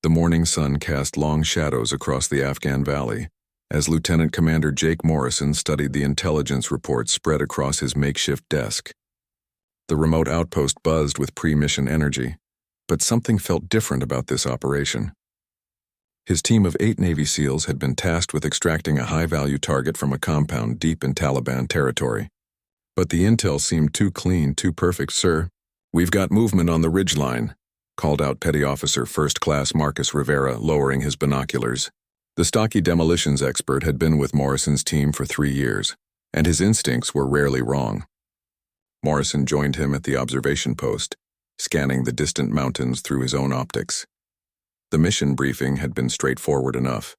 The morning sun cast long shadows across the Afghan valley as Lieutenant Commander Jake Morrison studied the intelligence reports spread across his makeshift desk. The remote outpost buzzed with pre-mission energy, but something felt different about this operation. His team of 8 Navy SEALs had been tasked with extracting a high-value target from a compound deep in Taliban territory. But the intel seemed too clean, too perfect. "Sir, we've got movement on the ridgeline," called out Petty Officer First Class Marcus Rivera, lowering his binoculars. The stocky demolitions expert had been with Morrison's team for 3 years, and his instincts were rarely wrong. Morrison joined him at the observation post, scanning the distant mountains through his own optics. The mission briefing had been straightforward enough.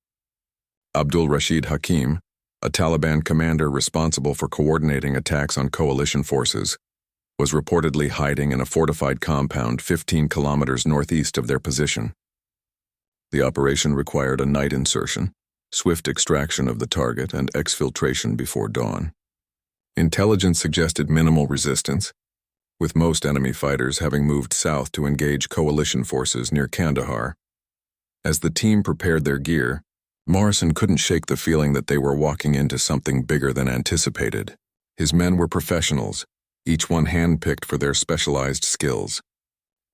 Abdul Rashid Hakim, a Taliban commander responsible for coordinating attacks on coalition forces, was reportedly hiding in a fortified compound 15 kilometers northeast of their position. The operation required a night insertion, swift extraction of the target, and exfiltration before dawn. Intelligence suggested minimal resistance, with most enemy fighters having moved south to engage coalition forces near Kandahar. As the team prepared their gear, Morrison couldn't shake the feeling that they were walking into something bigger than anticipated. His men were professionals, each one handpicked for their specialized skills.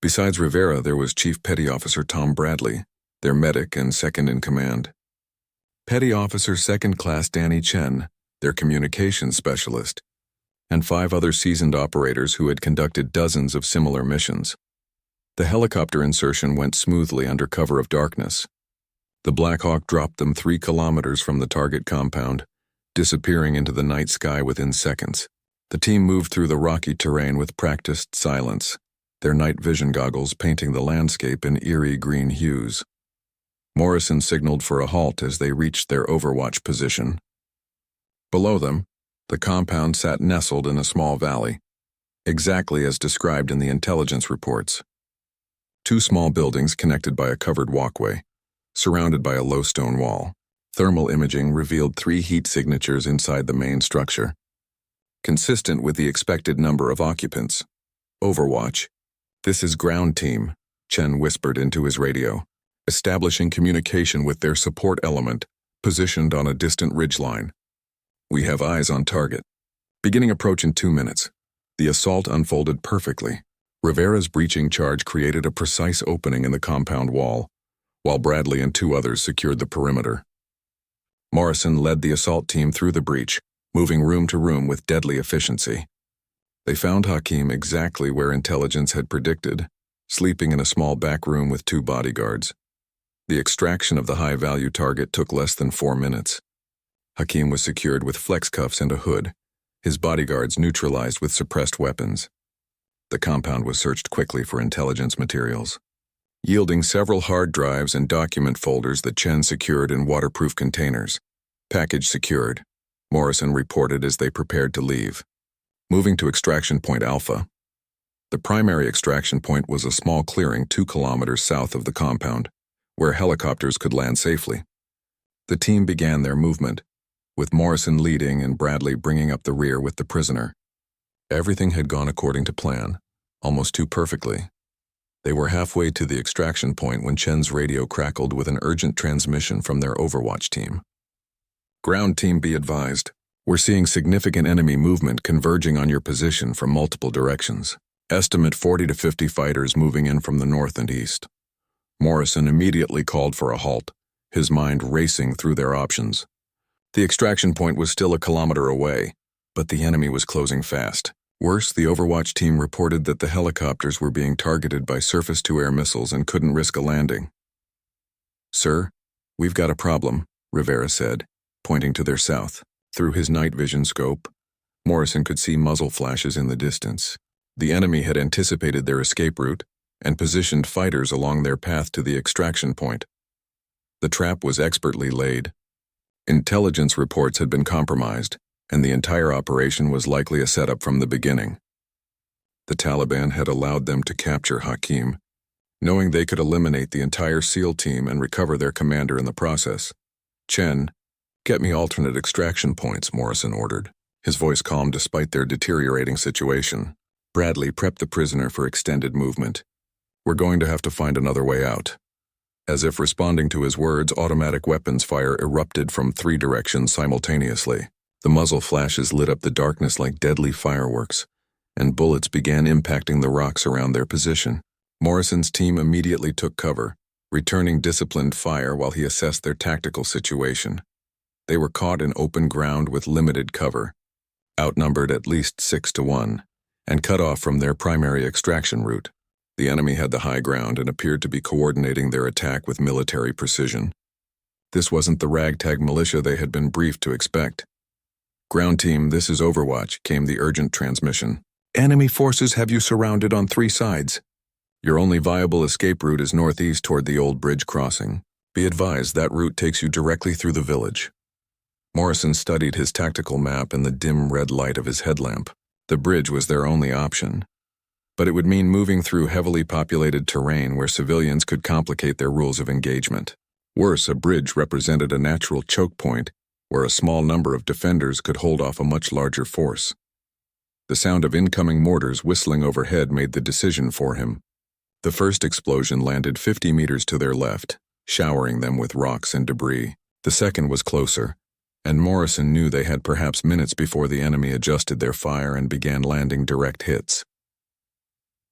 Besides Rivera, there was Chief Petty Officer Tom Bradley, their medic and second-in-command. Petty Officer Second Class Danny Chen, their communications specialist, and 5 other seasoned operators who had conducted dozens of similar missions. The helicopter insertion went smoothly under cover of darkness. The Black Hawk dropped them 3 kilometers from the target compound, disappearing into the night sky within seconds. The team moved through the rocky terrain with practiced silence, their night vision goggles painting the landscape in eerie green hues. Morrison signaled for a halt as they reached their overwatch position. Below them, the compound sat nestled in a small valley, exactly as described in the intelligence reports. 2 small buildings connected by a covered walkway, surrounded by a low stone wall. Thermal imaging revealed 3 heat signatures inside the main structure, consistent with the expected number of occupants. "Overwatch. This is ground team," Chen whispered into his radio, establishing communication with their support element, positioned on a distant ridgeline. "We have eyes on target. Beginning approach in 2 minutes." The assault unfolded perfectly. Rivera's breaching charge created a precise opening in the compound wall, while Bradley and 2 others secured the perimeter. Morrison led the assault team through the breach, moving room to room with deadly efficiency. They found Hakim exactly where intelligence had predicted, sleeping in a small back room with 2 bodyguards. The extraction of the high-value target took less than 4 minutes. Hakim was secured with flex cuffs and a hood, his bodyguards neutralized with suppressed weapons. The compound was searched quickly for intelligence materials, yielding several hard drives and document folders that Chen secured in waterproof containers. "Package secured," Morrison reported as they prepared to leave. Moving to Extraction Point Alpha. The primary extraction point was a small clearing 2 kilometers south of the compound, where helicopters could land safely. The team began their movement, with Morrison leading and Bradley bringing up the rear with the prisoner. Everything had gone according to plan, almost too perfectly. They were halfway to the extraction point when Chen's radio crackled with an urgent transmission from their Overwatch team. "Ground team, be advised. We're seeing significant enemy movement converging on your position from multiple directions. Estimate 40 to 50 fighters moving in from the north and east." Morrison immediately called for a halt, his mind racing through their options. The extraction point was still a kilometer away, but the enemy was closing fast. Worse, the Overwatch team reported that the helicopters were being targeted by surface-to-air missiles and couldn't risk a landing. "Sir, we've got a problem," Rivera said, pointing to their south. Through his night vision scope, Morrison could see muzzle flashes in the distance. The enemy had anticipated their escape route and positioned fighters along their path to the extraction point. The trap was expertly laid. Intelligence reports had been compromised, and the entire operation was likely a setup from the beginning. The Taliban had allowed them to capture Hakim, knowing they could eliminate the entire SEAL team and recover their commander in the process. "Chen, get me alternate extraction points," Morrison ordered, his voice calm despite their deteriorating situation. Bradley prepped the prisoner for extended movement. "We're going to have to find another way out." As if responding to his words, automatic weapons fire erupted from 3 directions simultaneously. The muzzle flashes lit up the darkness like deadly fireworks, and bullets began impacting the rocks around their position. Morrison's team immediately took cover, returning disciplined fire while he assessed their tactical situation. They were caught in open ground with limited cover, outnumbered at least 6 to 1, and cut off from their primary extraction route. The enemy had the high ground and appeared to be coordinating their attack with military precision. This wasn't the ragtag militia they had been briefed to expect. "Ground team, this is Overwatch," came the urgent transmission. "Enemy forces have you surrounded on 3 sides. Your only viable escape route is northeast toward the old bridge crossing. Be advised that route takes you directly through the village." Morrison studied his tactical map in the dim red light of his headlamp. The bridge was their only option, but it would mean moving through heavily populated terrain where civilians could complicate their rules of engagement. Worse, a bridge represented a natural choke point where a small number of defenders could hold off a much larger force. The sound of incoming mortars whistling overhead made the decision for him. The first explosion landed 50 meters to their left, showering them with rocks and debris. The second was closer, and Morrison knew they had perhaps minutes before the enemy adjusted their fire and began landing direct hits.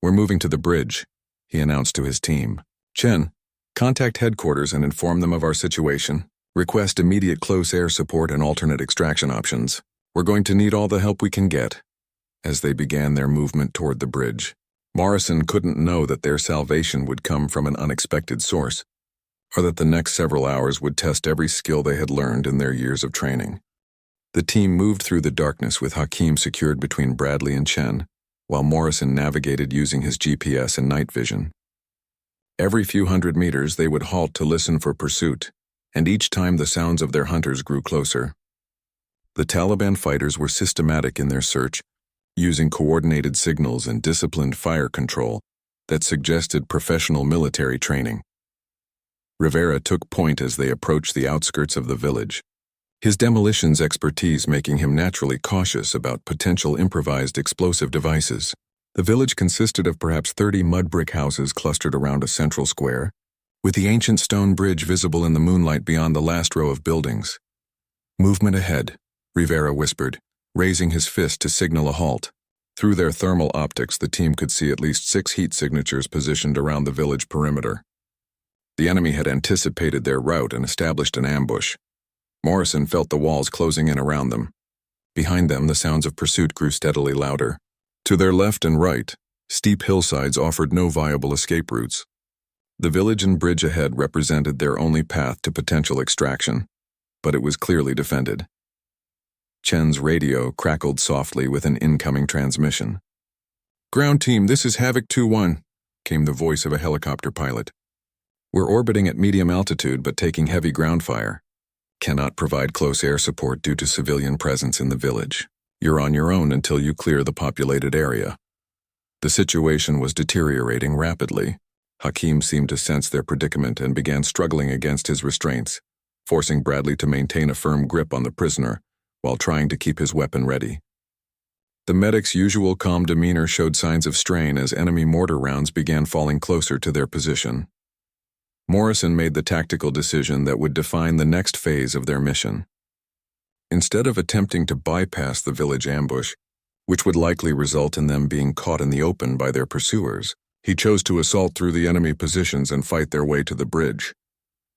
"We're moving to the bridge," he announced to his team. "Chen, contact headquarters and inform them of our situation. Request immediate close air support and alternate extraction options. We're going to need all the help we can get." As they began their movement toward the bridge, Morrison couldn't know that their salvation would come from an unexpected source, or that the next several hours would test every skill they had learned in their years of training. The team moved through the darkness with Hakim secured between Bradley and Chen, while Morrison navigated using his GPS and night vision. Every few hundred meters they would halt to listen for pursuit, and each time the sounds of their hunters grew closer. The Taliban fighters were systematic in their search, using coordinated signals and disciplined fire control that suggested professional military training. Rivera took point as they approached the outskirts of the village, his demolitions expertise making him naturally cautious about potential improvised explosive devices. The village consisted of perhaps 30 mud brick houses clustered around a central square, with the ancient stone bridge visible in the moonlight beyond the last row of buildings. "Movement ahead," Rivera whispered, raising his fist to signal a halt. Through their thermal optics, the team could see at least 6 heat signatures positioned around the village perimeter. The enemy had anticipated their route and established an ambush. Morrison felt the walls closing in around them. Behind them, the sounds of pursuit grew steadily louder. To their left and right, steep hillsides offered no viable escape routes. The village and bridge ahead represented their only path to potential extraction, but it was clearly defended. Chen's radio crackled softly with an incoming transmission. "Ground team, this is Havoc 2-1, came the voice of a helicopter pilot. "We're orbiting at medium altitude but taking heavy ground fire. Cannot provide close air support due to civilian presence in the village. You're on your own until you clear the populated area." The situation was deteriorating rapidly. Hakim seemed to sense their predicament and began struggling against his restraints, forcing Bradley to maintain a firm grip on the prisoner while trying to keep his weapon ready. The medic's usual calm demeanor showed signs of strain as enemy mortar rounds began falling closer to their position. Morrison made the tactical decision that would define the next phase of their mission. Instead of attempting to bypass the village ambush, which would likely result in them being caught in the open by their pursuers, he chose to assault through the enemy positions and fight their way to the bridge.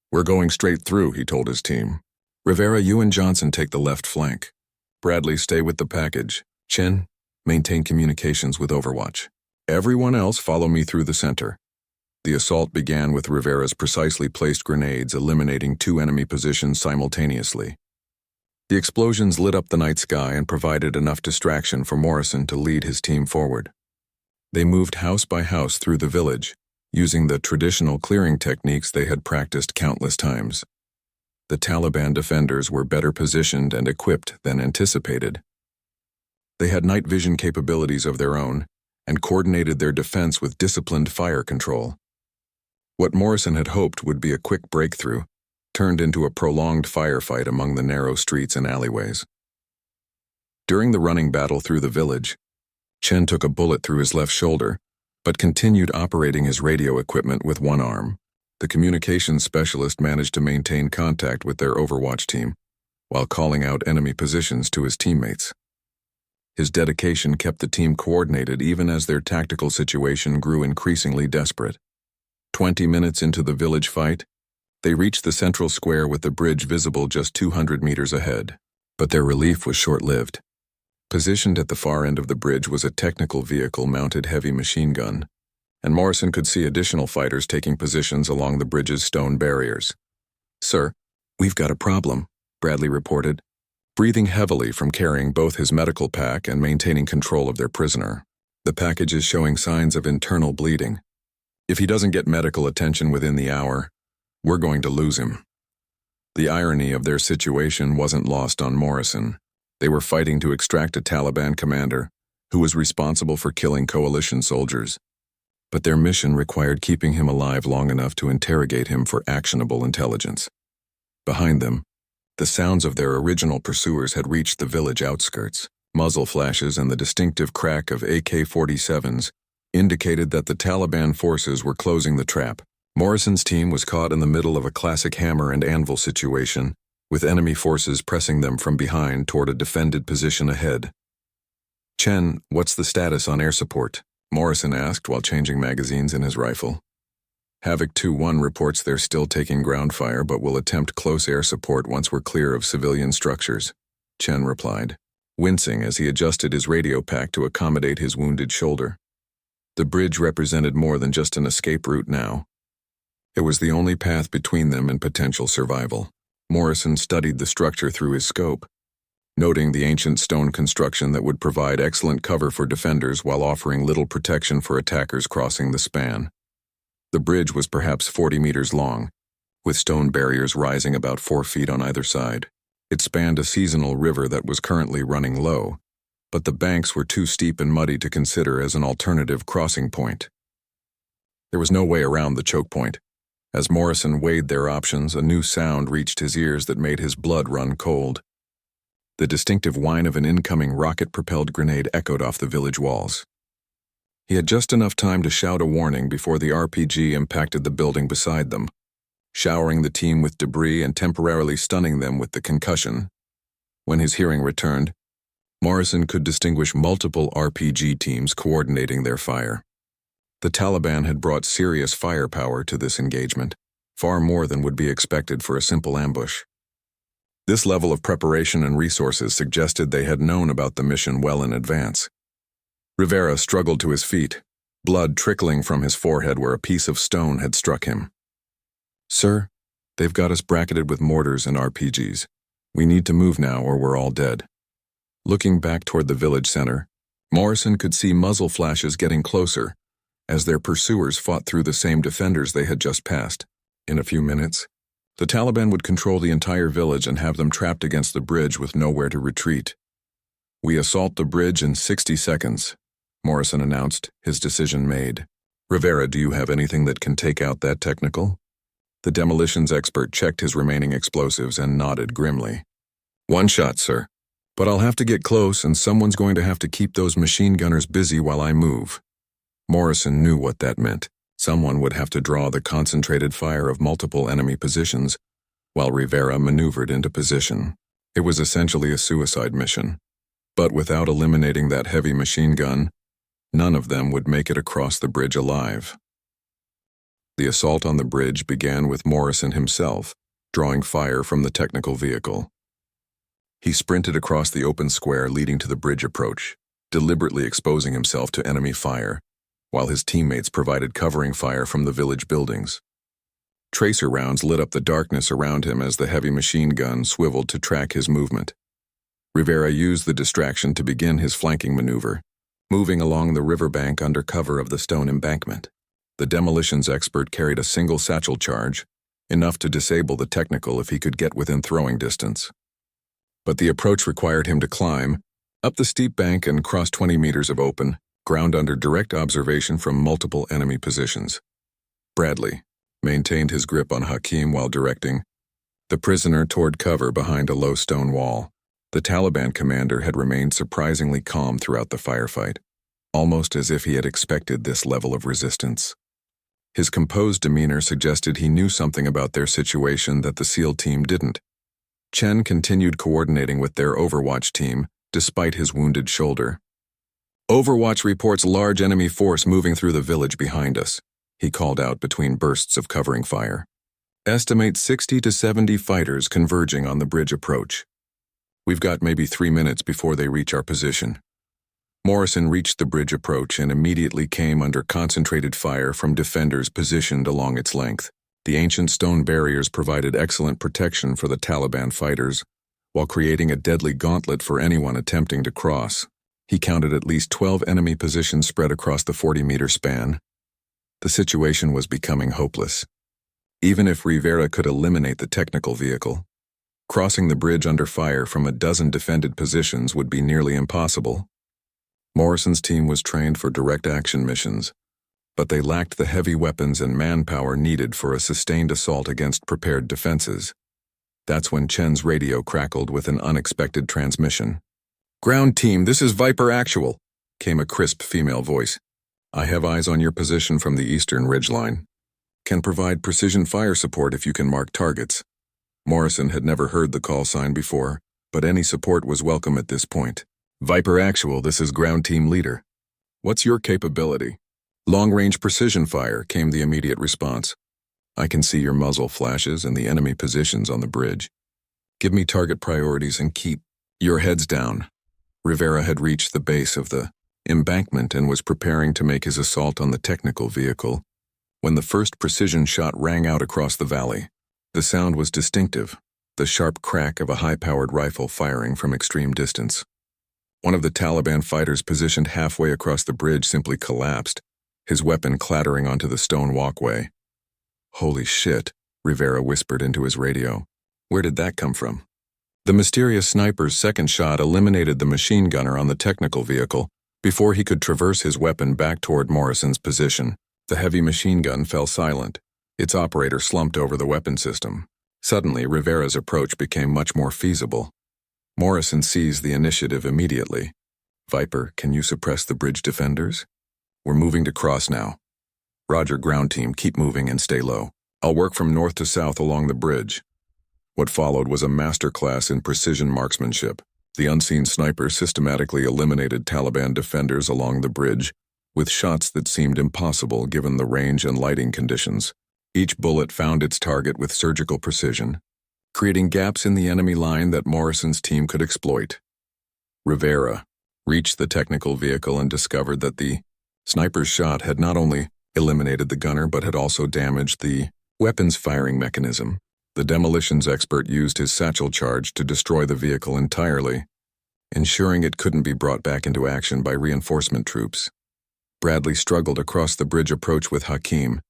"We're going straight through," he told his team. "Rivera, you and Johnson take the left flank. Bradley, stay with the package. Chen, maintain communications with Overwatch. Everyone else follow me through the center." The assault began with Rivera's precisely placed grenades eliminating 2 enemy positions simultaneously. The explosions lit up the night sky and provided enough distraction for Morrison to lead his team forward. They moved house by house through the village, using the traditional clearing techniques they had practiced countless times. The Taliban defenders were better positioned and equipped than anticipated. They had night vision capabilities of their own and coordinated their defense with disciplined fire control. What Morrison had hoped would be a quick breakthrough turned into a prolonged firefight among the narrow streets and alleyways. During the running battle through the village, Chen took a bullet through his left shoulder, but continued operating his radio equipment with one arm. The communications specialist managed to maintain contact with their Overwatch team, while calling out enemy positions to his teammates. His dedication kept the team coordinated even as their tactical situation grew increasingly desperate. 20 minutes into the village fight, they reached the central square with the bridge visible just 200 meters ahead. But their relief was short-lived. Positioned at the far end of the bridge was a technical vehicle-mounted heavy machine gun, and Morrison could see additional fighters taking positions along the bridge's stone barriers. "Sir, we've got a problem," Bradley reported, breathing heavily from carrying both his medical pack and maintaining control of their prisoner. "The package is showing signs of internal bleeding. If he doesn't get medical attention within the hour, we're going to lose him." The irony of their situation wasn't lost on Morrison. They were fighting to extract a Taliban commander who was responsible for killing coalition soldiers. But their mission required keeping him alive long enough to interrogate him for actionable intelligence. Behind them, the sounds of their original pursuers had reached the village outskirts. Muzzle flashes and the distinctive crack of AK-47s indicated that the Taliban forces were closing the trap. Morrison's team was caught in the middle of a classic hammer and anvil situation, with enemy forces pressing them from behind toward a defended position ahead. "Chen, what's the status on air support?" Morrison asked while changing magazines in his rifle. "Havoc 2-1 reports they're still taking ground fire but will attempt close air support once we're clear of civilian structures," Chen replied, wincing as he adjusted his radio pack to accommodate his wounded shoulder. The bridge represented more than just an escape route now. It was the only path between them and potential survival. Morrison studied the structure through his scope, noting the ancient stone construction that would provide excellent cover for defenders while offering little protection for attackers crossing the span. The bridge was perhaps 40 meters long, with stone barriers rising about 4 feet on either side. It spanned a seasonal river that was currently running low, but the banks were too steep and muddy to consider as an alternative crossing point. There was no way around the choke point. As Morrison weighed their options, a new sound reached his ears that made his blood run cold. The distinctive whine of an incoming rocket-propelled grenade echoed off the village walls. He had just enough time to shout a warning before the RPG impacted the building beside them, showering the team with debris and temporarily stunning them with the concussion. When his hearing returned, Morrison could distinguish multiple RPG teams coordinating their fire. The Taliban had brought serious firepower to this engagement, far more than would be expected for a simple ambush. This level of preparation and resources suggested they had known about the mission well in advance. Rivera struggled to his feet, blood trickling from his forehead where a piece of stone had struck him. "Sir, they've got us bracketed with mortars and RPGs. We need to move now or we're all dead." Looking back toward the village center, Morrison could see muzzle flashes getting closer as their pursuers fought through the same defenders they had just passed. In a few minutes, the Taliban would control the entire village and have them trapped against the bridge with nowhere to retreat. "We assault the bridge in 60 seconds, Morrison announced, his decision made. "Rivera, do you have anything that can take out that technical?" The demolitions expert checked his remaining explosives and nodded grimly. "One shot, sir. But I'll have to get close and someone's going to have to keep those machine gunners busy while I move." Morrison knew what that meant. Someone would have to draw the concentrated fire of multiple enemy positions, while Rivera maneuvered into position. It was essentially a suicide mission. But without eliminating that heavy machine gun, none of them would make it across the bridge alive. The assault on the bridge began with Morrison himself, drawing fire from the technical vehicle. He sprinted across the open square leading to the bridge approach, deliberately exposing himself to enemy fire, while his teammates provided covering fire from the village buildings. Tracer rounds lit up the darkness around him as the heavy machine gun swiveled to track his movement. Rivera used the distraction to begin his flanking maneuver, moving along the riverbank under cover of the stone embankment. The demolitions expert carried a single satchel charge, enough to disable the technical if he could get within throwing distance. But the approach required him to climb up the steep bank and cross 20 meters of open ground under direct observation from multiple enemy positions. Bradley maintained his grip on Hakim while directing the prisoner toward cover behind a low stone wall. The Taliban commander had remained surprisingly calm throughout the firefight, almost as if he had expected this level of resistance. His composed demeanor suggested he knew something about their situation that the SEAL team didn't. Chen continued coordinating with their Overwatch team, despite his wounded shoulder. "Overwatch reports large enemy force moving through the village behind us," he called out between bursts of covering fire. "Estimate 60 to 70 fighters converging on the bridge approach. We've got maybe 3 minutes before they reach our position." Morrison reached the bridge approach and immediately came under concentrated fire from defenders positioned along its length. The ancient stone barriers provided excellent protection for the Taliban fighters, while creating a deadly gauntlet for anyone attempting to cross. He counted at least 12 enemy positions spread across the 40-meter span. The situation was becoming hopeless. Even if Rivera could eliminate the technical vehicle, crossing the bridge under fire from a dozen defended positions would be nearly impossible. Morrison's team was trained for direct action missions, but they lacked the heavy weapons and manpower needed for a sustained assault against prepared defenses. That's when Chen's radio crackled with an unexpected transmission. "Ground team, this is Viper Actual," came a crisp female voice. "I have eyes on your position from the eastern ridgeline. Can provide precision fire support if you can mark targets." Morrison had never heard the call sign before, but any support was welcome at this point. "Viper Actual, this is ground team leader. What's your capability?" "Long-range precision fire," came the immediate response. "I can see your muzzle flashes and the enemy positions on the bridge. Give me target priorities and keep your heads down." Rivera had reached the base of the embankment and was preparing to make his assault on the technical vehicle when the first precision shot rang out across the valley. The sound was distinctive, the sharp crack of a high-powered rifle firing from extreme distance. One of the Taliban fighters positioned halfway across the bridge simply collapsed, his weapon clattering onto the stone walkway. "Holy shit," Rivera whispered into his radio. "Where did that come from?" The mysterious sniper's second shot eliminated the machine gunner on the technical vehicle before he could traverse his weapon back toward Morrison's position. The heavy machine gun fell silent. Its operator slumped over the weapon system. Suddenly, Rivera's approach became much more feasible. Morrison seized the initiative immediately. "Viper, can you suppress the bridge defenders? We're moving to cross now." "Roger, ground team, keep moving and stay low. I'll work from north to south along the bridge." What followed was a masterclass in precision marksmanship. The unseen sniper systematically eliminated Taliban defenders along the bridge, with shots that seemed impossible given the range and lighting conditions. Each bullet found its target with surgical precision, creating gaps in the enemy line that Morrison's team could exploit. Rivera reached the technical vehicle and discovered that the sniper's shot had not only eliminated the gunner but had also damaged the weapon's firing mechanism. The demolitions expert used his satchel charge to destroy the vehicle entirely, ensuring it couldn't be brought back into action by reinforcement troops. Bradley struggled across the bridge approach with Hakim,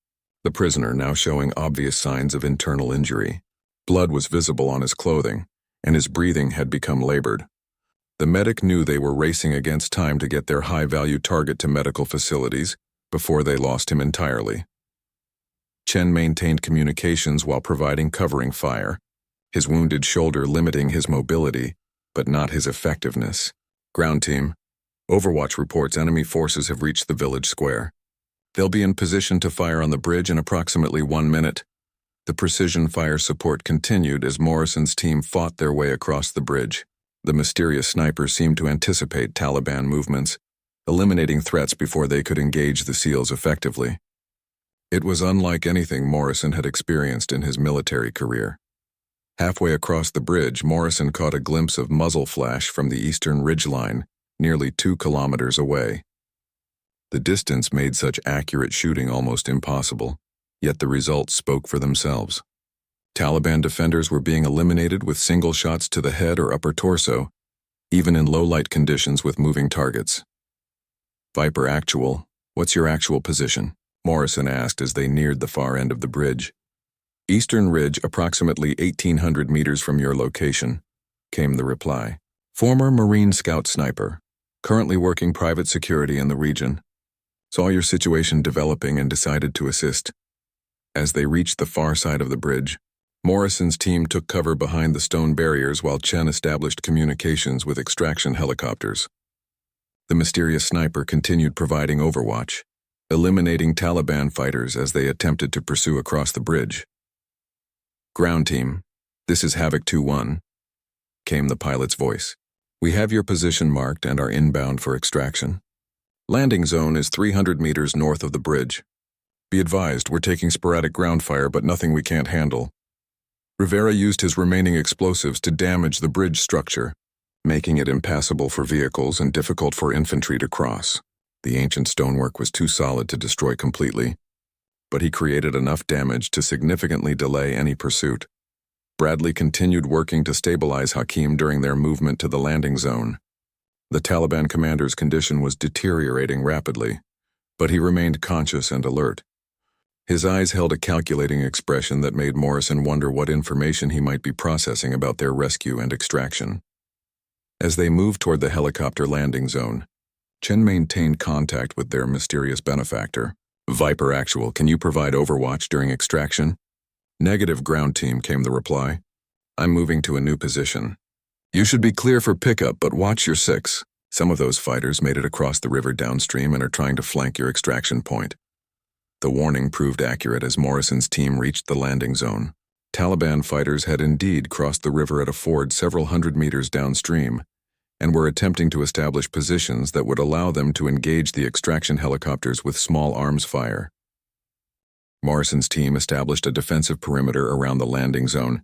the prisoner now showing obvious signs of internal injury. Blood was visible on his clothing, and his breathing had become labored. The medic knew they were racing against time to get their high-value target to medical facilities before they lost him entirely. Chen maintained communications while providing covering fire, his wounded shoulder limiting his mobility, but not his effectiveness. "Ground team, Overwatch reports enemy forces have reached the village square. They'll be in position to fire on the bridge in approximately 1 minute. The precision fire support continued as Morrison's team fought their way across the bridge. The mysterious sniper seemed to anticipate Taliban movements, eliminating threats before they could engage the SEALs effectively. It was unlike anything Morrison had experienced in his military career. Halfway across the bridge, Morrison caught a glimpse of muzzle flash from the eastern ridgeline, nearly 2 kilometers away. The distance made such accurate shooting almost impossible, yet the results spoke for themselves. Taliban defenders were being eliminated with single shots to the head or upper torso, even in low-light conditions with moving targets. "Viper Actual, what's your actual position?" Morrison asked as they neared the far end of the bridge. "Eastern ridge, approximately 1,800 meters from your location," came the reply. "Former Marine Scout sniper, currently working private security in the region. Saw your situation developing and decided to assist." As they reached the far side of the bridge, Morrison's team took cover behind the stone barriers while Chen established communications with extraction helicopters. The mysterious sniper continued providing overwatch, eliminating Taliban fighters as they attempted to pursue across the bridge. "Ground team, this is Havoc 2-1, came the pilot's voice. "We have your position marked and are inbound for extraction. Landing zone is 300 meters north of the bridge. Be advised, we're taking sporadic ground fire, but nothing we can't handle." Rivera used his remaining explosives to damage the bridge structure, making it impassable for vehicles and difficult for infantry to cross. The ancient stonework was too solid to destroy completely, but he created enough damage to significantly delay any pursuit. Bradley continued working to stabilize Hakim during their movement to the landing zone. The Taliban commander's condition was deteriorating rapidly, but he remained conscious and alert. His eyes held a calculating expression that made Morrison wonder what information he might be processing about their rescue and extraction. As they moved toward the helicopter landing zone, Chen maintained contact with their mysterious benefactor. "Viper Actual, can you provide overwatch during extraction?" "Negative, ground team," came the reply. "I'm moving to a new position. You should be clear for pickup, but watch your 6. Some of those fighters made it across the river downstream and are trying to flank your extraction point." The warning proved accurate as Morrison's team reached the landing zone. Taliban fighters had indeed crossed the river at a ford several hundred meters downstream and were attempting to establish positions that would allow them to engage the extraction helicopters with small arms fire. Morrison's team established a defensive perimeter around the landing zone.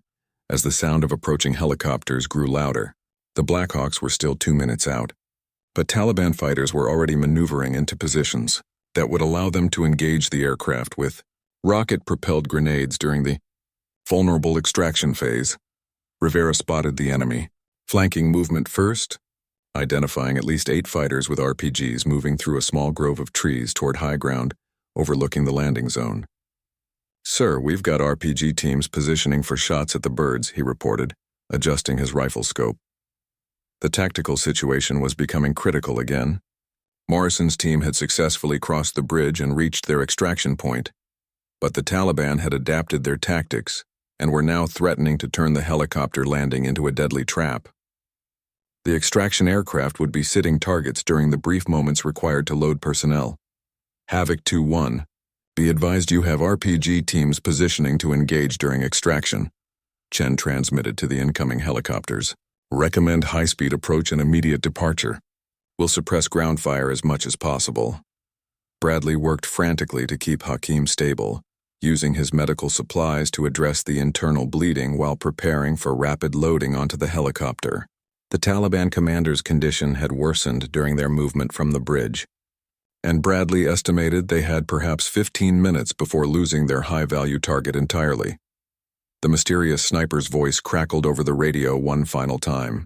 As the sound of approaching helicopters grew louder, the Blackhawks were still 2 minutes out, but Taliban fighters were already maneuvering into positions that would allow them to engage the aircraft with rocket-propelled grenades during the vulnerable extraction phase. Rivera spotted the enemy, flanking movement first, identifying at least 8 fighters with RPGs moving through a small grove of trees toward high ground overlooking the landing zone. "Sir, we've got RPG teams positioning for shots at the birds," he reported, adjusting his rifle scope. The tactical situation was becoming critical again. Morrison's team had successfully crossed the bridge and reached their extraction point, but the Taliban had adapted their tactics and were now threatening to turn the helicopter landing into a deadly trap. The extraction aircraft would be sitting targets during the brief moments required to load personnel. "Havoc 2-1. Be advised you have RPG teams positioning to engage during extraction," Chen transmitted to the incoming helicopters. "Recommend high-speed approach and immediate departure. We'll suppress ground fire as much as possible." Bradley worked frantically to keep Hakim stable, using his medical supplies to address the internal bleeding while preparing for rapid loading onto the helicopter. The Taliban commander's condition had worsened during their movement from the bridge, and Bradley estimated they had perhaps 15 minutes before losing their high-value target entirely. The mysterious sniper's voice crackled over the radio one final time.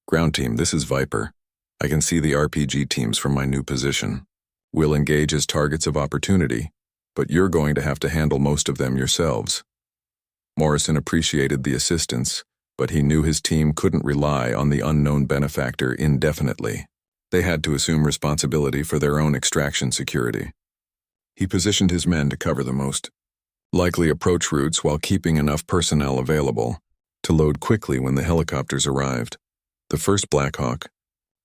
"Ground team, this is Viper. I can see the RPG teams from my new position. We'll engage as targets of opportunity, but you're going to have to handle most of them yourselves." Morrison appreciated the assistance, but he knew his team couldn't rely on the unknown benefactor indefinitely. They had to assume responsibility for their own extraction security. He positioned his men to cover the most likely approach routes while keeping enough personnel available to load quickly when the helicopters arrived. The first Blackhawk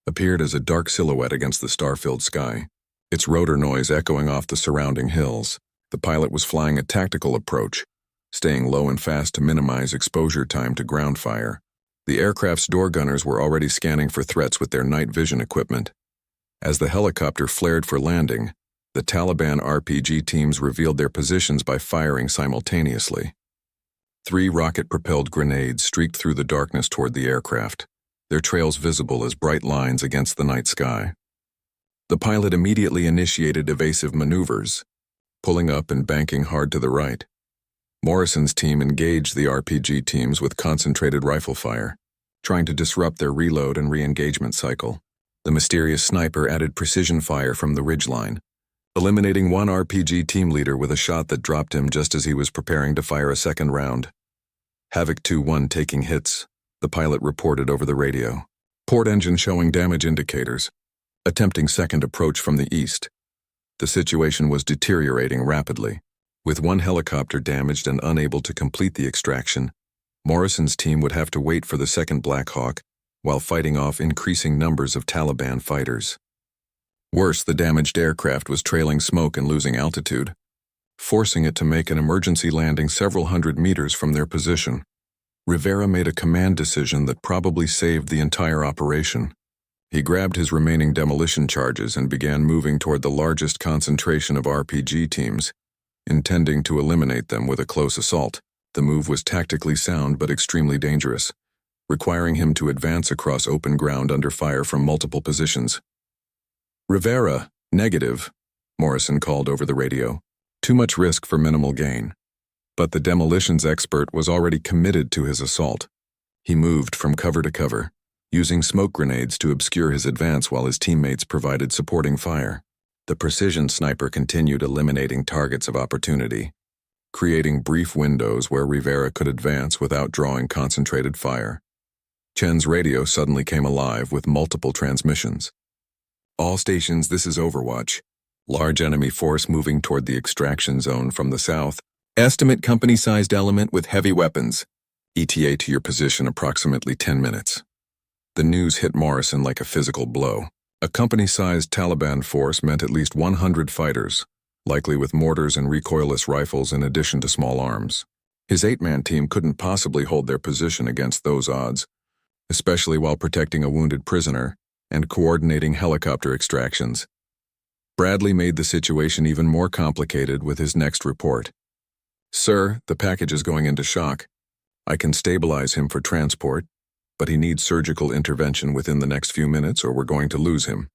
appeared as a dark silhouette against the star-filled sky, its rotor noise echoing off the surrounding hills. The pilot was flying a tactical approach, staying low and fast to minimize exposure time to ground fire. The aircraft's door gunners were already scanning for threats with their night vision equipment. As the helicopter flared for landing, the Taliban RPG teams revealed their positions by firing simultaneously. 3 rocket-propelled grenades streaked through the darkness toward the aircraft, their trails visible as bright lines against the night sky. The pilot immediately initiated evasive maneuvers, pulling up and banking hard to the right. Morrison's team engaged the RPG teams with concentrated rifle fire, trying to disrupt their reload and re-engagement cycle. The mysterious sniper added precision fire from the ridgeline, eliminating one RPG team leader with a shot that dropped him just as he was preparing to fire a second round. "Havoc 2-1 taking hits," the pilot reported over the radio. "Port engine showing damage indicators. Attempting second approach from the east." The situation was deteriorating rapidly. With one helicopter damaged and unable to complete the extraction, Morrison's team would have to wait for the second Black Hawk while fighting off increasing numbers of Taliban fighters. Worse, the damaged aircraft was trailing smoke and losing altitude, forcing it to make an emergency landing several hundred meters from their position. Rivera made a command decision that probably saved the entire operation. He grabbed his remaining demolition charges and began moving toward the largest concentration of RPG teams, intending to eliminate them with a close assault. The move was tactically sound but extremely dangerous, requiring him to advance across open ground under fire from multiple positions. "Rivera, negative," Morrison called over the radio. "Too much risk for minimal gain." But the demolitions expert was already committed to his assault. He moved from cover to cover, using smoke grenades to obscure his advance while his teammates provided supporting fire. The precision sniper continued eliminating targets of opportunity, creating brief windows where Rivera could advance without drawing concentrated fire. Chen's radio suddenly came alive with multiple transmissions. "All stations, this is Overwatch. Large enemy force moving toward the extraction zone from the south. Estimate company-sized element with heavy weapons. ETA to your position approximately 10 minutes. The news hit Morrison like a physical blow. A company-sized Taliban force meant at least 100 fighters, likely with mortars and recoilless rifles in addition to small arms. His 8-man team couldn't possibly hold their position against those odds, especially while protecting a wounded prisoner and coordinating helicopter extractions. Bradley made the situation even more complicated with his next report. "Sir, the package is going into shock. I can stabilize him for transport, but he needs surgical intervention within the next few minutes or we're going to lose him."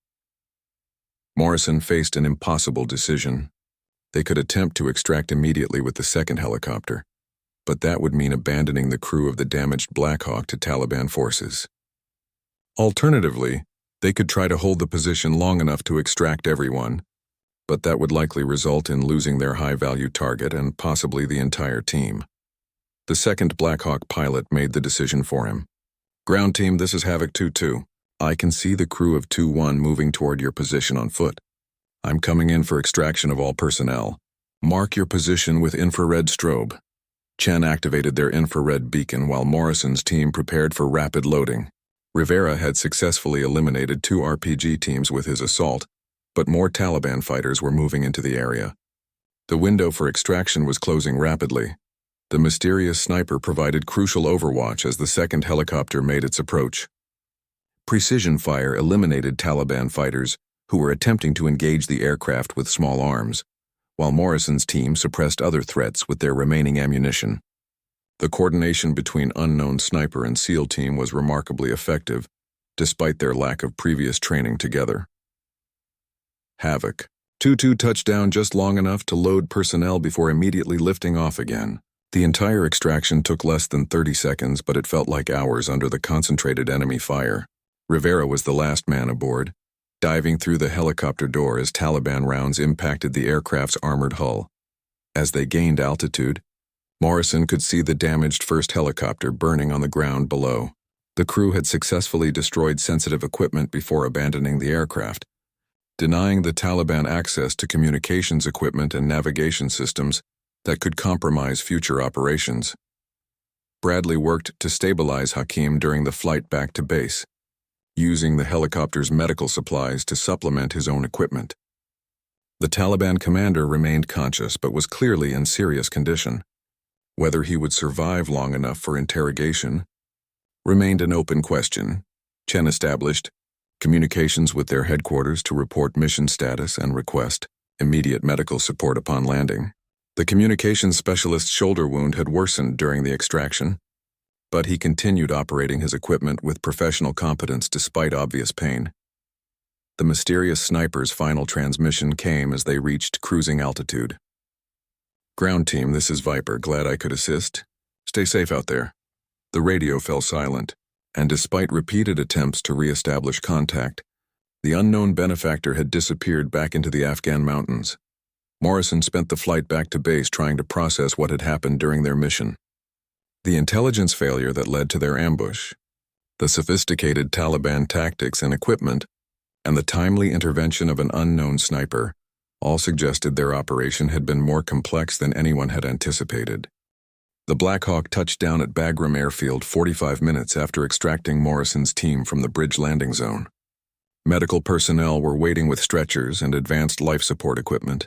Morrison faced an impossible decision. They could attempt to extract immediately with the second helicopter, but that would mean abandoning the crew of the damaged Black Hawk to Taliban forces. Alternatively, they could try to hold the position long enough to extract everyone, but that would likely result in losing their high-value target and possibly the entire team. The second Black Hawk pilot made the decision for him. "Ground team, this is Havoc 2-2. I can see the crew of 2-1 moving toward your position on foot. I'm coming in for extraction of all personnel. Mark your position with infrared strobe." Chen activated their infrared beacon while Morrison's team prepared for rapid loading. Rivera had successfully eliminated 2 RPG teams with his assault, but more Taliban fighters were moving into the area. The window for extraction was closing rapidly. The mysterious sniper provided crucial overwatch as the second helicopter made its approach. Precision fire eliminated Taliban fighters who were attempting to engage the aircraft with small arms, while Morrison's team suppressed other threats with their remaining ammunition. The coordination between unknown sniper and SEAL team was remarkably effective, despite their lack of previous training together. Havoc. 2-2 touchdown just long enough to load personnel before immediately lifting off again. The entire extraction took less than 30 seconds, but it felt like hours under the concentrated enemy fire. Rivera was the last man aboard, diving through the helicopter door as Taliban rounds impacted the aircraft's armored hull. As they gained altitude, Morrison could see the damaged first helicopter burning on the ground below. The crew had successfully destroyed sensitive equipment before abandoning the aircraft, denying the Taliban access to communications equipment and navigation systems that could compromise future operations. Bradley worked to stabilize Hakim during the flight back to base, using the helicopter's medical supplies to supplement his own equipment. The Taliban commander remained conscious but was clearly in serious condition. Whether he would survive long enough for interrogation remained an open question. Chen established communications with their headquarters to report mission status and request immediate medical support upon landing. The communications specialist's shoulder wound had worsened during the extraction, but he continued operating his equipment with professional competence despite obvious pain. The mysterious sniper's final transmission came as they reached cruising altitude. "Ground team, this is Viper. Glad I could assist. Stay safe out there." The radio fell silent, and despite repeated attempts to re-establish contact, the unknown benefactor had disappeared back into the Afghan mountains. Morrison spent the flight back to base trying to process what had happened during their mission. The intelligence failure that led to their ambush, the sophisticated Taliban tactics and equipment, and the timely intervention of an unknown sniper all suggested their operation had been more complex than anyone had anticipated. The Black Hawk touched down at Bagram Airfield 45 minutes after extracting Morrison's team from the bridge landing zone. Medical personnel were waiting with stretchers and advanced life support equipment.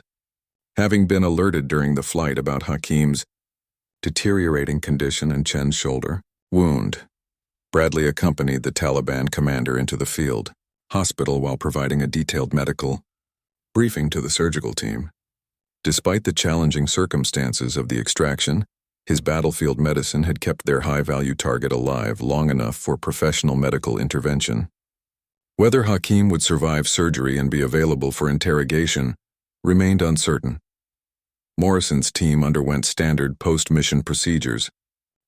Having been alerted during the flight about Hakim's deteriorating condition and Chen's shoulder wound, Bradley accompanied the Taliban commander into the field hospital while providing a detailed medical briefing to the surgical team. Despite the challenging circumstances of the extraction, his battlefield medicine had kept their high-value target alive long enough for professional medical intervention. Whether Hakim would survive surgery and be available for interrogation remained uncertain. Morrison's team underwent standard post-mission procedures,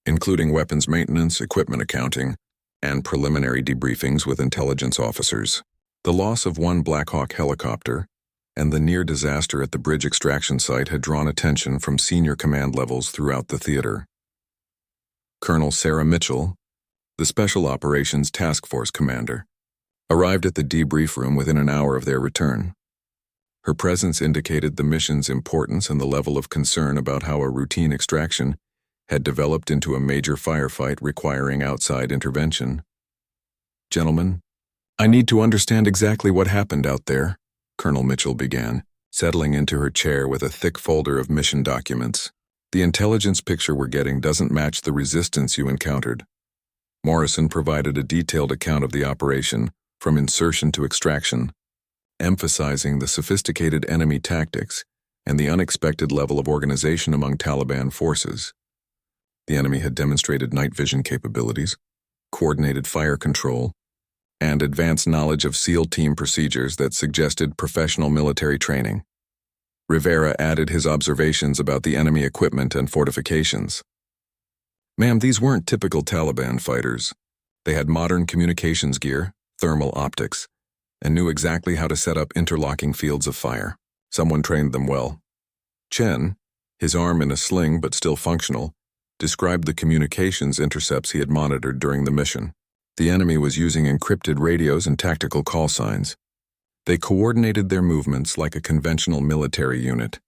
including weapons maintenance, equipment accounting, and preliminary debriefings with intelligence officers. The loss of one Black Hawk helicopter and the near disaster at the bridge extraction site had drawn attention from senior command levels throughout the theater. Colonel Sarah Mitchell, the Special Operations Task Force commander, arrived at the debrief room within an hour of their return. Her presence indicated the mission's importance and the level of concern about how a routine extraction had developed into a major firefight requiring outside intervention. "Gentlemen, I need to understand exactly what happened out there," Colonel Mitchell began, settling into her chair with a thick folder of mission documents. "The intelligence picture we're getting doesn't match the resistance you encountered." Morrison provided a detailed account of the operation, from insertion to extraction, emphasizing the sophisticated enemy tactics and the unexpected level of organization among Taliban forces. The enemy had demonstrated night vision capabilities, coordinated fire control, and advanced knowledge of SEAL team procedures that suggested professional military training. Rivera added his observations about the enemy equipment and fortifications. "Ma'am, these weren't typical Taliban fighters. They had modern communications gear, thermal optics, and knew exactly how to set up interlocking fields of fire. Someone trained them well." Chen, his arm in a sling but still functional, described the communications intercepts he had monitored during the mission. The enemy was using encrypted radios and tactical call signs. They coordinated their movements like a conventional military unit,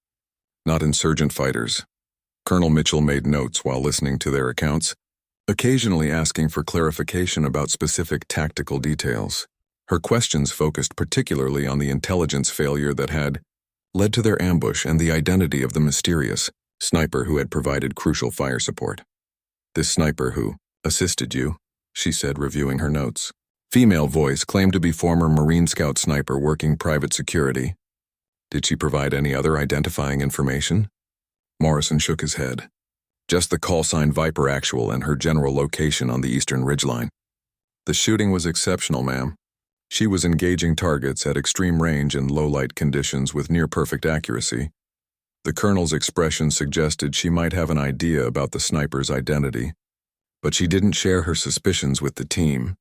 not insurgent fighters. Colonel Mitchell made notes while listening to their accounts, occasionally asking for clarification about specific tactical details. Her questions focused particularly on the intelligence failure that had led to their ambush and the identity of the mysterious sniper who had provided crucial fire support. "This sniper who assisted you," she said, reviewing her notes. Female voice claimed to be former Marine Scout sniper working private security. "Did she provide any other identifying information?" Morrison shook his head. "Just the call sign Viper Actual and her general location on the eastern ridgeline." "The shooting was exceptional, ma'am. She was engaging targets at extreme range and low-light conditions with near-perfect accuracy." The colonel's expression suggested she might have an idea about the sniper's identity, but she didn't share her suspicions with the team.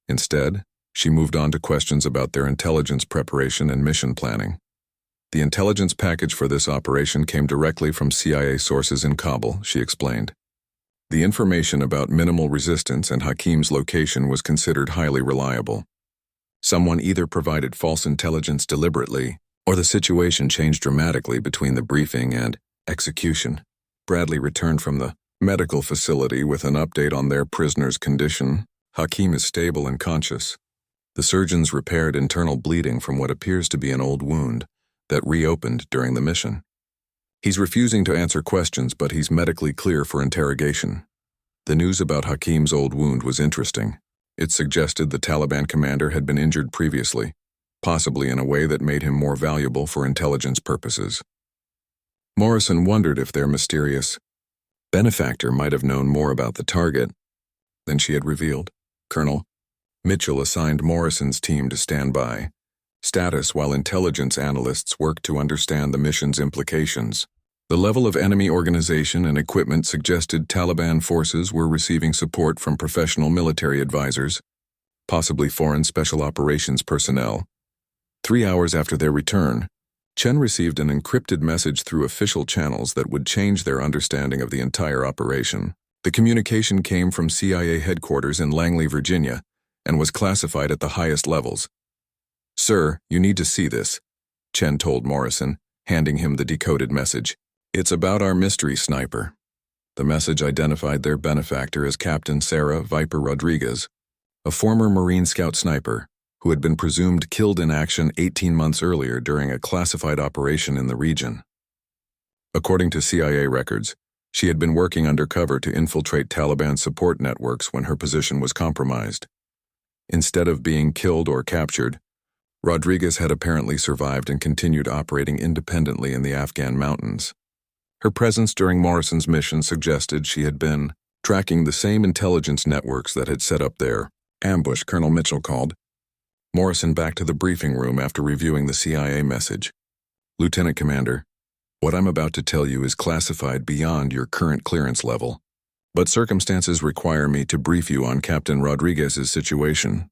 Instead, she moved on to questions about their intelligence preparation and mission planning. "The intelligence package for this operation came directly from CIA sources in Kabul," she explained. "The information about minimal resistance and Hakim's location was considered highly reliable. Someone either provided false intelligence deliberately, or the situation changed dramatically between the briefing and execution." Bradley returned from the medical facility with an update on their prisoner's condition. "Hakim is stable and conscious. The surgeons repaired internal bleeding from what appears to be an old wound that reopened during the mission. He's refusing to answer questions, but he's medically clear for interrogation." The news about Hakim's old wound was interesting. It suggested the Taliban commander had been injured previously, possibly in a way that made him more valuable for intelligence purposes. Morrison wondered if their mysterious benefactor might have known more about the target than she had revealed. Colonel Mitchell assigned Morrison's team to stand by status while intelligence analysts worked to understand the mission's implications. The level of enemy organization and equipment suggested Taliban forces were receiving support from professional military advisors, possibly foreign special operations personnel. 3 hours after their return, Chen received an encrypted message through official channels that would change their understanding of the entire operation. The communication came from CIA headquarters in Langley, Virginia, and was classified at the highest levels. "Sir, you need to see this," Chen told Morrison, handing him the decoded message. "It's about our mystery sniper." The message identified their benefactor as Captain Sarah Viper Rodriguez, a former Marine Scout sniper who had been presumed killed in action 18 months earlier during a classified operation in the region. According to CIA records, she had been working undercover to infiltrate Taliban support networks when her position was compromised. Instead of being killed or captured, Rodriguez had apparently survived and continued operating independently in the Afghan mountains. Her presence during Morrison's mission suggested she had been tracking the same intelligence networks that had set up their ambush, Colonel Mitchell called Morrison back to the briefing room after reviewing the CIA message. "Lieutenant Commander, what I'm about to tell you is classified beyond your current clearance level, but circumstances require me to brief you on Captain Rodriguez's situation."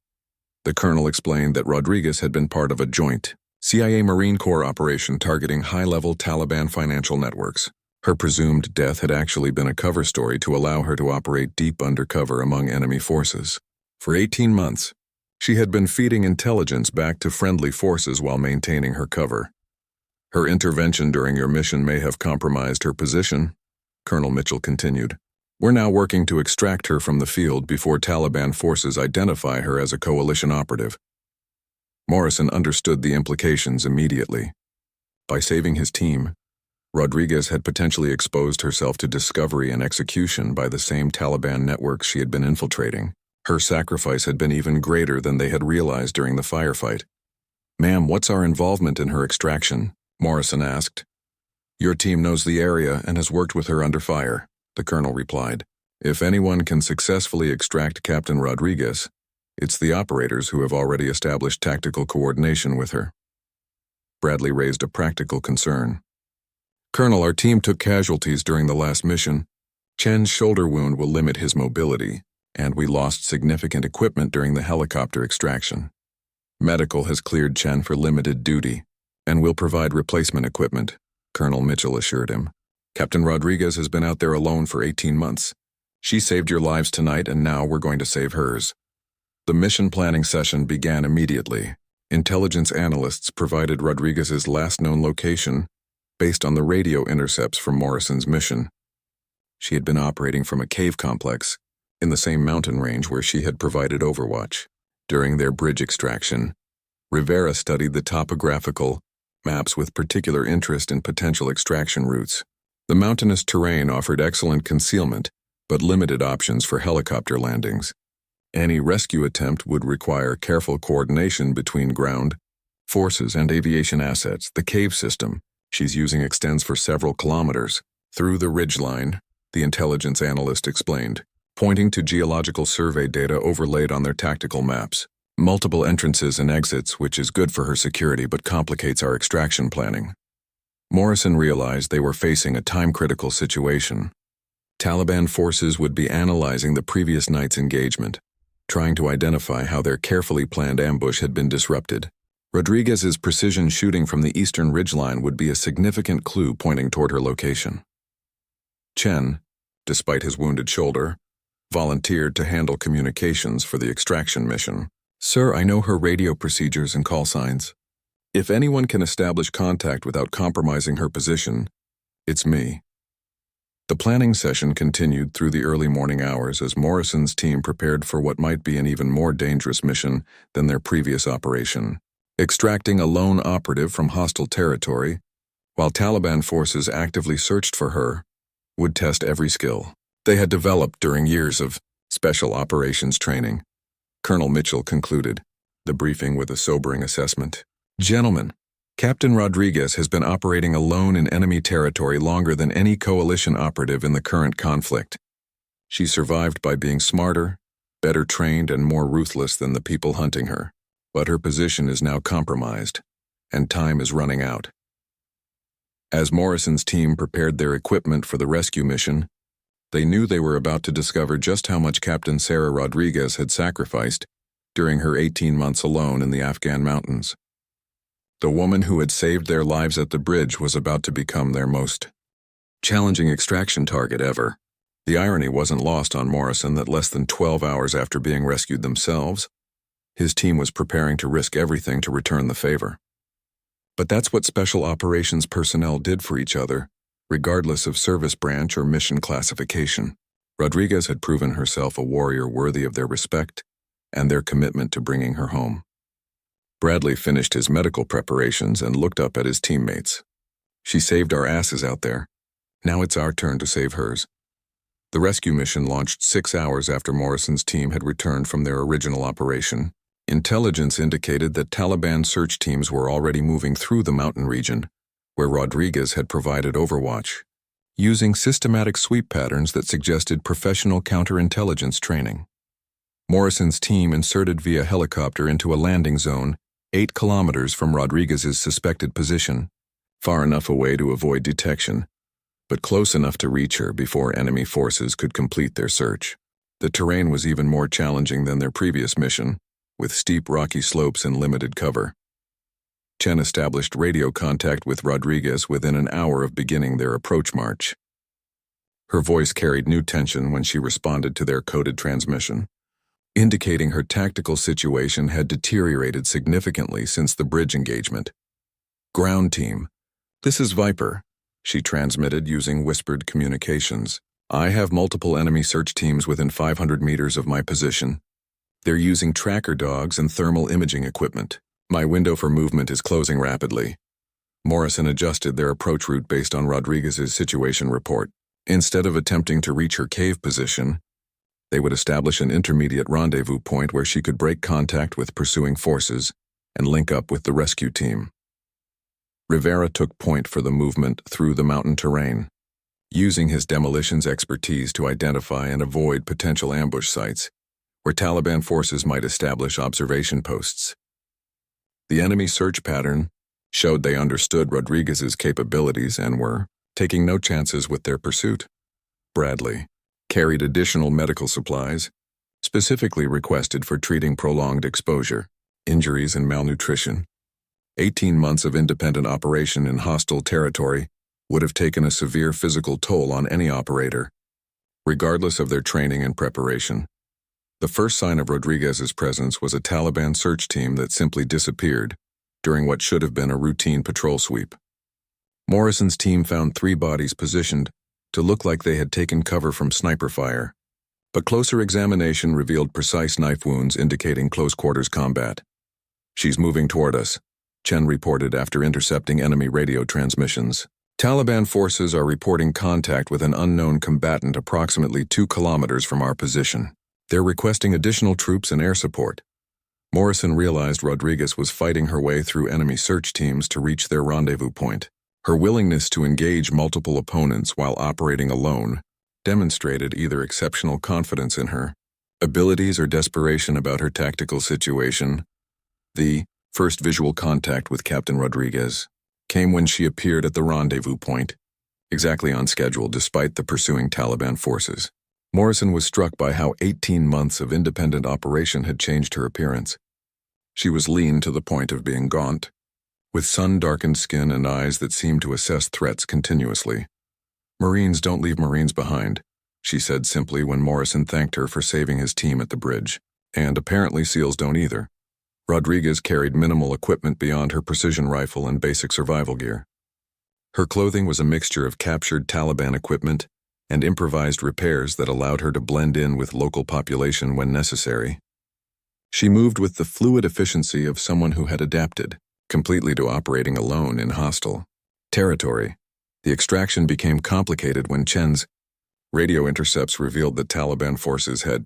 The colonel explained that Rodriguez had been part of a joint CIA Marine Corps operation targeting high-level Taliban financial networks. Her presumed death had actually been a cover story to allow her to operate deep undercover among enemy forces. For 18 months, she had been feeding intelligence back to friendly forces while maintaining her cover. "Her intervention during your mission may have compromised her position," Colonel Mitchell continued. "We're now working to extract her from the field before Taliban forces identify her as a coalition operative." Morrison understood the implications immediately. By saving his team, Rodriguez had potentially exposed herself to discovery and execution by the same Taliban networks she had been infiltrating. Her sacrifice had been even greater than they had realized during the firefight. "Ma'am, what's our involvement in her extraction?" Morrison asked. "Your team knows the area and has worked with her under fire," the colonel replied. "If anyone can successfully extract Captain Rodriguez, it's the operators who have already established tactical coordination with her." Bradley raised a practical concern. "Colonel, our team took casualties during the last mission. Chen's shoulder wound will limit his mobility, and we lost significant equipment during the helicopter extraction. Medical has cleared Chen for limited duty, and will provide replacement equipment," Colonel Mitchell assured him. "Captain Rodriguez has been out there alone for 18 months. She saved your lives tonight, and now we're going to save hers." The mission planning session began immediately. Intelligence analysts provided Rodriguez's last known location based on the radio intercepts from Morrison's mission. She had been operating from a cave complex in the same mountain range where she had provided overwatch. During their bridge extraction, Rivera studied the topographical maps with particular interest in potential extraction routes. The mountainous terrain offered excellent concealment, but limited options for helicopter landings. Any rescue attempt would require careful coordination between ground forces and aviation assets. The cave system she's using extends for several kilometers through the ridgeline, the intelligence analyst explained, pointing to geological survey data overlaid on their tactical maps. "Multiple entrances and exits, which is good for her security but complicates our extraction planning." Morrison realized they were facing a time-critical situation. Taliban forces would be analyzing the previous night's engagement, trying to identify how their carefully planned ambush had been disrupted. Rodriguez's precision shooting from the eastern ridgeline would be a significant clue pointing toward her location. Chen, despite his wounded shoulder, volunteered to handle communications for the extraction mission. "Sir, I know her radio procedures and call signs. If anyone can establish contact without compromising her position, it's me." The planning session continued through the early morning hours as Morrison's team prepared for what might be an even more dangerous mission than their previous operation. Extracting a lone operative from hostile territory, while Taliban forces actively searched for her, would test every skill they had developed during years of special operations training. Colonel Mitchell concluded the briefing with a sobering assessment. "Gentlemen, Captain Rodriguez has been operating alone in enemy territory longer than any coalition operative in the current conflict. She survived by being smarter, better trained, and more ruthless than the people hunting her. But her position is now compromised, and time is running out." As Morrison's team prepared their equipment for the rescue mission, they knew they were about to discover just how much Captain Sarah Rodriguez had sacrificed during her 18 months alone in the Afghan mountains. The woman who had saved their lives at the bridge was about to become their most challenging extraction target ever. The irony wasn't lost on Morrison that less than 12 hours after being rescued themselves, his team was preparing to risk everything to return the favor. But that's what special operations personnel did for each other, regardless of service branch or mission classification. Rodriguez had proven herself a warrior worthy of their respect and their commitment to bringing her home. Bradley finished his medical preparations and looked up at his teammates. She saved our asses out there. Now it's our turn to save hers. The rescue mission launched 6 hours after Morrison's team had returned from their original operation. Intelligence indicated that Taliban search teams were already moving through the mountain region, where Rodriguez had provided overwatch, using systematic sweep patterns that suggested professional counterintelligence training. Morrison's team inserted via helicopter into a landing zone 8 kilometers from Rodriguez's suspected position, far enough away to avoid detection, but close enough to reach her before enemy forces could complete their search. The terrain was even more challenging than their previous mission, with steep rocky slopes and limited cover. Chen established radio contact with Rodriguez within an hour of beginning their approach march. Her voice carried new tension when she responded to their coded transmission, indicating her tactical situation had deteriorated significantly since the bridge engagement. "Ground team, this is Viper," she transmitted using whispered communications. "I have multiple enemy search teams within 500 meters of my position. They're using tracker dogs and thermal imaging equipment. My window for movement is closing rapidly." Morrison adjusted their approach route based on Rodriguez's situation report. Instead of attempting to reach her cave position, they would establish an intermediate rendezvous point where she could break contact with pursuing forces and link up with the rescue team. Rivera took point for the movement through the mountain terrain, using his demolitions expertise to identify and avoid potential ambush sites where Taliban forces might establish observation posts. The enemy search pattern showed they understood Rodriguez's capabilities and were taking no chances with their pursuit. Bradley carried additional medical supplies, specifically requested for treating prolonged exposure, injuries, and malnutrition. 18 months of independent operation in hostile territory would have taken a severe physical toll on any operator, regardless of their training and preparation. The first sign of Rodriguez's presence was a Taliban search team that simply disappeared during what should have been a routine patrol sweep. Morrison's team found 3 bodies positioned to look like they had taken cover from sniper fire, but closer examination revealed precise knife wounds indicating close-quarters combat. "She's moving toward us," Chen reported after intercepting enemy radio transmissions. "Taliban forces are reporting contact with an unknown combatant approximately 2 kilometers from our position. They're requesting additional troops and air support." Morrison realized Rodriguez was fighting her way through enemy search teams to reach their rendezvous point. Her willingness to engage multiple opponents while operating alone demonstrated either exceptional confidence in her abilities or desperation about her tactical situation. The first visual contact with Captain Rodriguez came when she appeared at the rendezvous point, exactly on schedule despite the pursuing Taliban forces. Morrison was struck by how 18 months of independent operation had changed her appearance. She was lean to the point of being gaunt, with sun-darkened skin and eyes that seemed to assess threats continuously. "Marines don't leave Marines behind," she said simply when Morrison thanked her for saving his team at the bridge. "And apparently SEALs don't either." Rodriguez carried minimal equipment beyond her precision rifle and basic survival gear. Her clothing was a mixture of captured Taliban equipment and improvised repairs that allowed her to blend in with local population when necessary. She moved with the fluid efficiency of someone who had adapted completely to operating alone in hostile territory. The extraction became complicated when Chen's radio intercepts revealed that Taliban forces had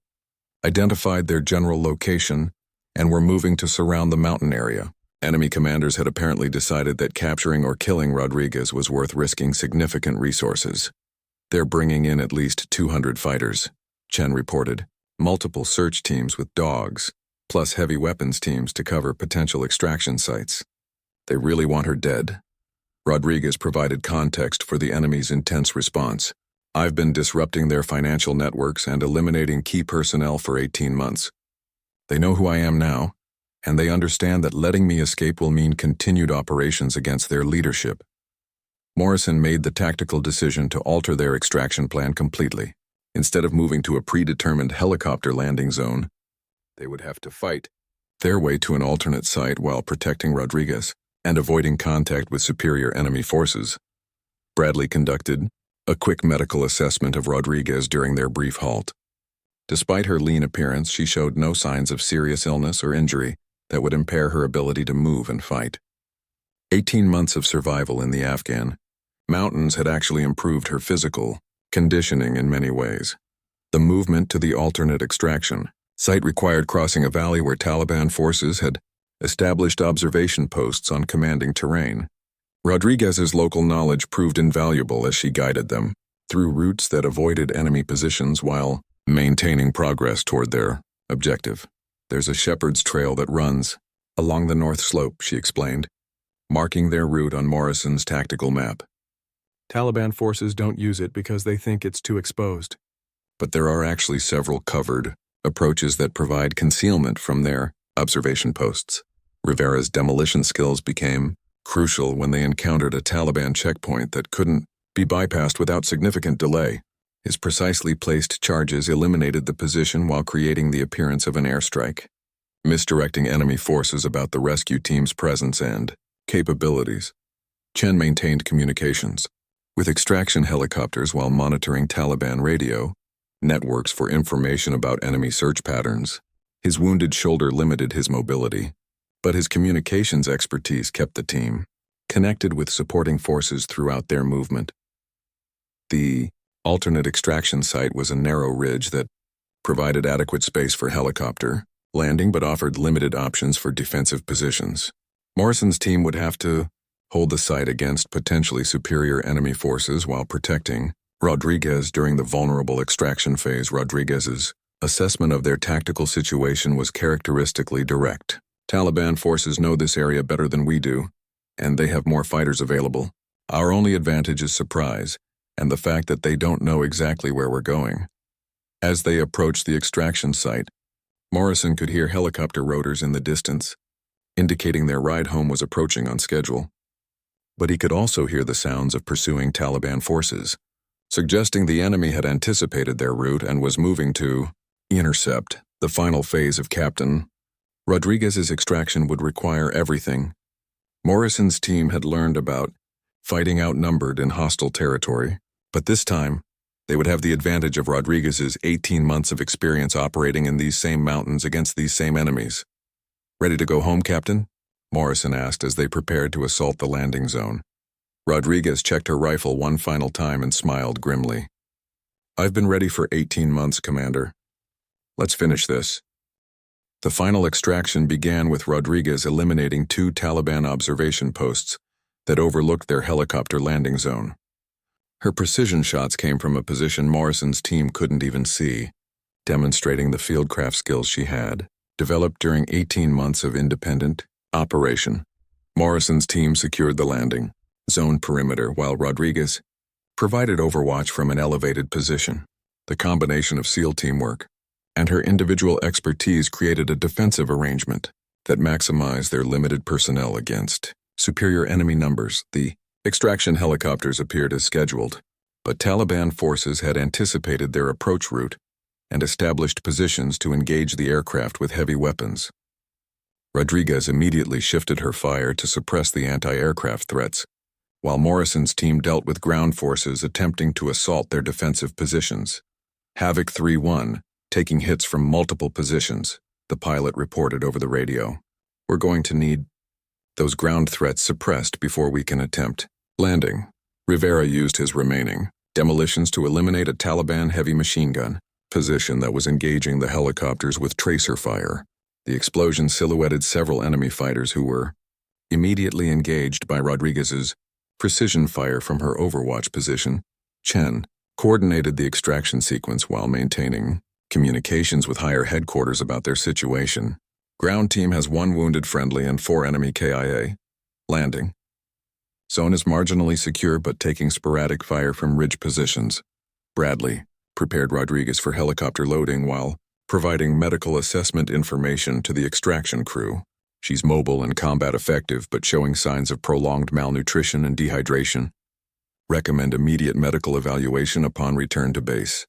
identified their general location and were moving to surround the mountain area. Enemy commanders had apparently decided that capturing or killing Rodriguez was worth risking significant resources. "They're bringing in at least 200 fighters," Chen reported. "Multiple search teams with dogs, plus heavy weapons teams to cover potential extraction sites. They really want her dead." Rodriguez provided context for the enemy's intense response. "I've been disrupting their financial networks and eliminating key personnel for 18 months. They know who I am now, and they understand that letting me escape will mean continued operations against their leadership." Morrison made the tactical decision to alter their extraction plan completely. Instead of moving to a predetermined helicopter landing zone, they would have to fight their way to an alternate site while protecting Rodriguez and avoiding contact with superior enemy forces. Bradley conducted a quick medical assessment of Rodriguez during their brief halt. Despite her lean appearance, she showed no signs of serious illness or injury, that would impair her ability to move and fight. 18 months of survival in the Afghan mountains had actually improved her physical conditioning in many ways. The movement to the alternate extraction site required crossing a valley where Taliban forces had established observation posts on commanding terrain. Rodriguez's local knowledge proved invaluable as she guided them through routes that avoided enemy positions while maintaining progress toward their objective. There's a shepherd's trail that runs along the north slope, she explained, marking their route on Morrison's tactical map. Taliban forces don't use it because they think it's too exposed. But there are actually several covered approaches that provide concealment from their observation posts. Rivera's demolition skills became crucial when they encountered a Taliban checkpoint that couldn't be bypassed without significant delay. His precisely placed charges eliminated the position while creating the appearance of an airstrike, misdirecting enemy forces about the rescue team's presence and capabilities. Chen maintained communications with extraction helicopters while monitoring Taliban radio networks for information about enemy search patterns. His wounded shoulder limited his mobility, but his communications expertise kept the team connected with supporting forces throughout their movement. The alternate extraction site was a narrow ridge that provided adequate space for helicopter landing but offered limited options for defensive positions. Morrison's team would have to hold the site against potentially superior enemy forces while protecting Rodriguez during the vulnerable extraction phase. Rodriguez's assessment of their tactical situation was characteristically direct. Taliban forces know this area better than we do, and they have more fighters available. Our only advantage is surprise, and the fact that they don't know exactly where we're going. As they approached the extraction site, Morrison could hear helicopter rotors in the distance, indicating their ride home was approaching on schedule. But he could also hear the sounds of pursuing Taliban forces, suggesting the enemy had anticipated their route and was moving to intercept. The final phase of Captain Rodriguez's extraction would require everything Morrison's team had learned about fighting outnumbered in hostile territory, but this time, they would have the advantage of Rodriguez's 18 months of experience operating in these same mountains against these same enemies. "Ready to go home, Captain?" Morrison asked as they prepared to assault the landing zone. Rodriguez checked her rifle one final time and smiled grimly. "I've been ready for 18 months, Commander. Let's finish this." The final extraction began with Rodriguez eliminating 2 Taliban observation posts that overlooked their helicopter landing zone. Her precision shots came from a position Morrison's team couldn't even see, demonstrating the fieldcraft skills she had developed during 18 months of independent operation. Morrison's team secured the landing zone perimeter while Rodriguez provided overwatch from an elevated position. The combination of SEAL teamwork and her individual expertise created a defensive arrangement that maximized their limited personnel against superior enemy numbers. The extraction helicopters appeared as scheduled, but Taliban forces had anticipated their approach route and established positions to engage the aircraft with heavy weapons. Rodriguez immediately shifted her fire to suppress the anti-aircraft threats, while Morrison's team dealt with ground forces attempting to assault their defensive positions. Havoc 3-1, taking hits from multiple positions, the pilot reported over the radio. "We're going to need those ground threats suppressed before we can attempt landing." Rivera used his remaining demolitions to eliminate a Taliban heavy machine gun position that was engaging the helicopters with tracer fire. The explosion silhouetted several enemy fighters who were immediately engaged by Rodriguez's precision fire from her overwatch position. Chen coordinated the extraction sequence while maintaining communications with higher headquarters about their situation. Ground team has 1 wounded friendly and 4 enemy KIA. Landing zone is marginally secure but taking sporadic fire from ridge positions. Bradley prepared Rodriguez for helicopter loading while providing medical assessment information to the extraction crew. She's mobile and combat effective but showing signs of prolonged malnutrition and dehydration. Recommend immediate medical evaluation upon return to base.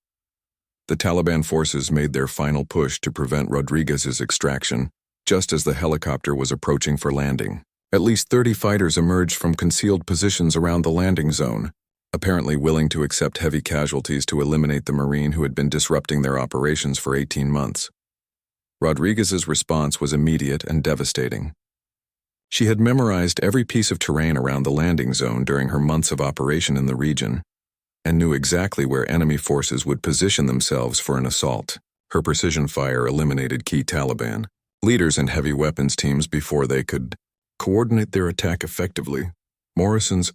The Taliban forces made their final push to prevent Rodriguez's extraction, just as the helicopter was approaching for landing. At least 30 fighters emerged from concealed positions around the landing zone, apparently willing to accept heavy casualties to eliminate the Marine who had been disrupting their operations for 18 months. Rodriguez's response was immediate and devastating. She had memorized every piece of terrain around the landing zone during her months of operation in the region, and knew exactly where enemy forces would position themselves for an assault. Her precision fire eliminated key Taliban leaders and heavy weapons teams before they could coordinate their attack effectively. Morrison's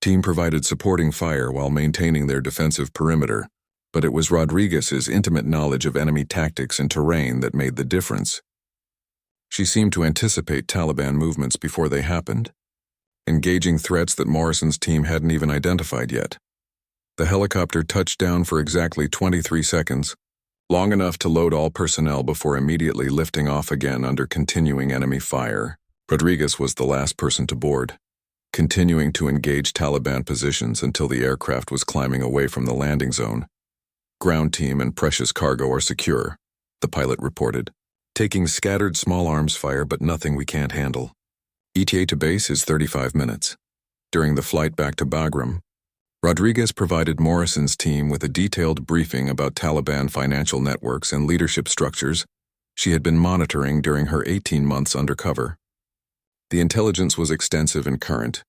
team provided supporting fire while maintaining their defensive perimeter, but it was Rodriguez's intimate knowledge of enemy tactics and terrain that made the difference. She seemed to anticipate Taliban movements before they happened, engaging threats that Morrison's team hadn't even identified yet. The helicopter touched down for exactly 23 seconds, long enough to load all personnel before immediately lifting off again under continuing enemy fire. Rodriguez was the last person to board, continuing to engage Taliban positions until the aircraft was climbing away from the landing zone. "Ground team and precious cargo are secure," the pilot reported, "taking scattered small arms fire but nothing we can't handle. ETA to base is 35 minutes. During the flight back to Bagram, Rodriguez provided Morrison's team with a detailed briefing about Taliban financial networks and leadership structures she had been monitoring during her 18 months undercover. The intelligence was extensive and current,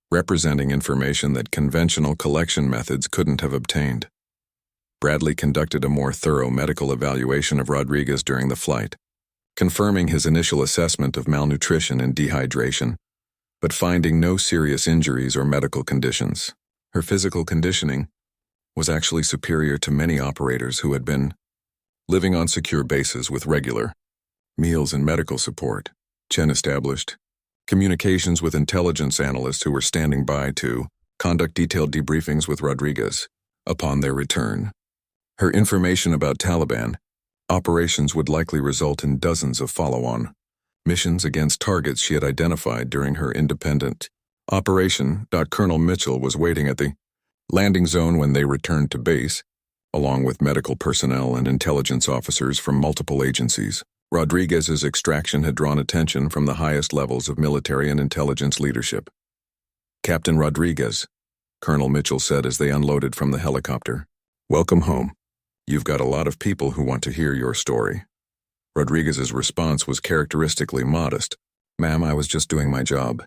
representing information that conventional collection methods couldn't have obtained. Bradley conducted a more thorough medical evaluation of Rodriguez during the flight, confirming his initial assessment of malnutrition and dehydration, but finding no serious injuries or medical conditions. Her physical conditioning was actually superior to many operators who had been living on secure bases with regular meals and medical support. Chen established communications with intelligence analysts who were standing by to conduct detailed debriefings with Rodriguez upon their return. Her information about Taliban operations would likely result in dozens of follow-on missions against targets she had identified during her independent operation. Colonel Mitchell was waiting at the landing zone when they returned to base, along with medical personnel and intelligence officers from multiple agencies. Rodriguez's extraction had drawn attention from the highest levels of military and intelligence leadership. "Captain Rodriguez," Colonel Mitchell said as they unloaded from the helicopter, "welcome home. You've got a lot of people who want to hear your story." Rodriguez's response was characteristically modest. "Ma'am, I was just doing my job.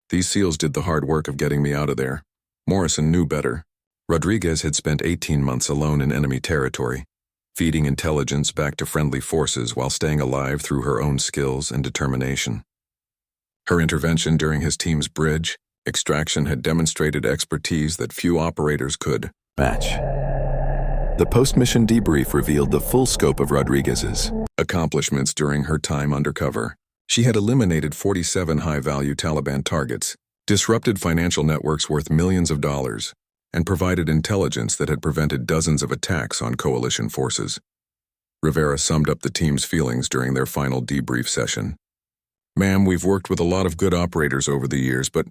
These SEALs did the hard work of getting me out of there." Morrison knew better. Rodriguez had spent 18 months alone in enemy territory, feeding intelligence back to friendly forces while staying alive through her own skills and determination. Her intervention during his team's bridge extraction had demonstrated expertise that few operators could match. The post-mission debrief revealed the full scope of Rodriguez's accomplishments during her time undercover. She had eliminated 47 high-value Taliban targets, disrupted financial networks worth millions of dollars, and provided intelligence that had prevented dozens of attacks on coalition forces. Rivera summed up the team's feelings during their final debrief session. "Ma'am, we've worked with a lot of good operators over the years, but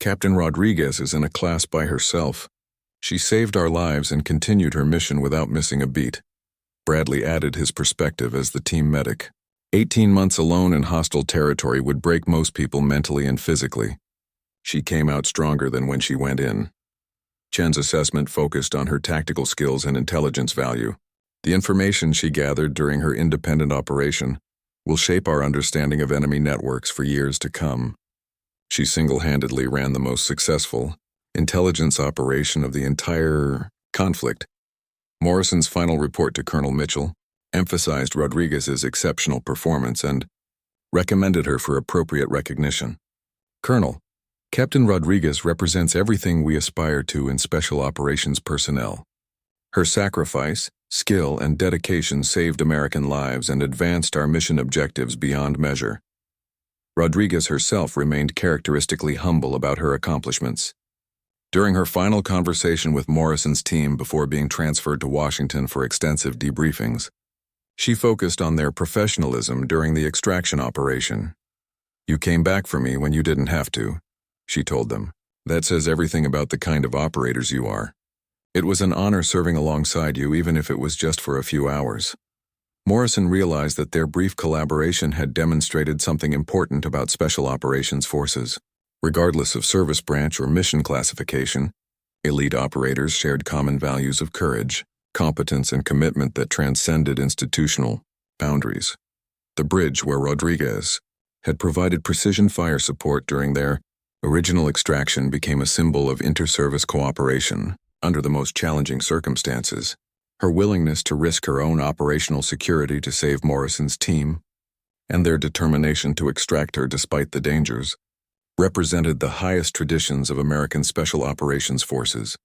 Captain Rodriguez is in a class by herself. She saved our lives and continued her mission without missing a beat." Bradley added his perspective as the team medic. 18 months alone in hostile territory would break most people mentally and physically. She came out stronger than when she went in. Chen's assessment focused on her tactical skills and intelligence value. "The information she gathered during her independent operation will shape our understanding of enemy networks for years to come. She single-handedly ran the most successful intelligence operation of the entire conflict." Morrison's final report to Colonel Mitchell emphasized Rodriguez's exceptional performance and recommended her for appropriate recognition. "Colonel, Captain Rodriguez represents everything we aspire to in special operations personnel. Her sacrifice, skill, and dedication saved American lives and advanced our mission objectives beyond measure." Rodriguez herself remained characteristically humble about her accomplishments. During her final conversation with Morrison's team before being transferred to Washington for extensive debriefings, she focused on their professionalism during the extraction operation. "You came back for me when you didn't have to," she told them. "That says everything about the kind of operators you are. It was an honor serving alongside you, even if it was just for a few hours." Morrison realized that their brief collaboration had demonstrated something important about special operations forces. Regardless of service branch or mission classification, elite operators shared common values of courage, competence, and commitment that transcended institutional boundaries. The bridge where Rodriguez had provided precision fire support during their original extraction became a symbol of inter-service cooperation under the most challenging circumstances. Her willingness to risk her own operational security to save Morrison's team, and their determination to extract her despite the dangers, represented the highest traditions of American Special Operations Forces.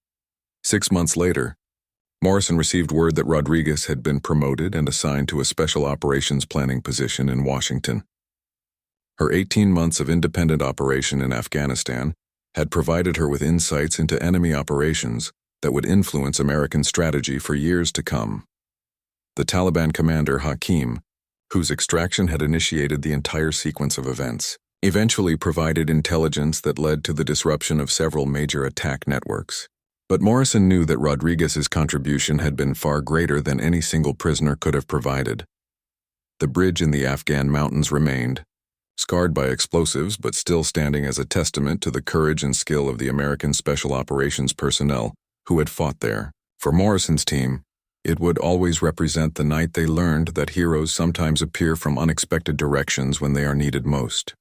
6 months later, Morrison received word that Rodriguez had been promoted and assigned to a special operations planning position in Washington. Her 18 months of independent operation in Afghanistan had provided her with insights into enemy operations that would influence American strategy for years to come. The Taliban commander Hakim, whose extraction had initiated the entire sequence of events, eventually provided intelligence that led to the disruption of several major attack networks. But Morrison knew that Rodriguez's contribution had been far greater than any single prisoner could have provided. The bridge in the Afghan mountains remained, scarred by explosives but still standing as a testament to the courage and skill of the American Special Operations personnel who had fought there. For Morrison's team, it would always represent the night they learned that heroes sometimes appear from unexpected directions when they are needed most.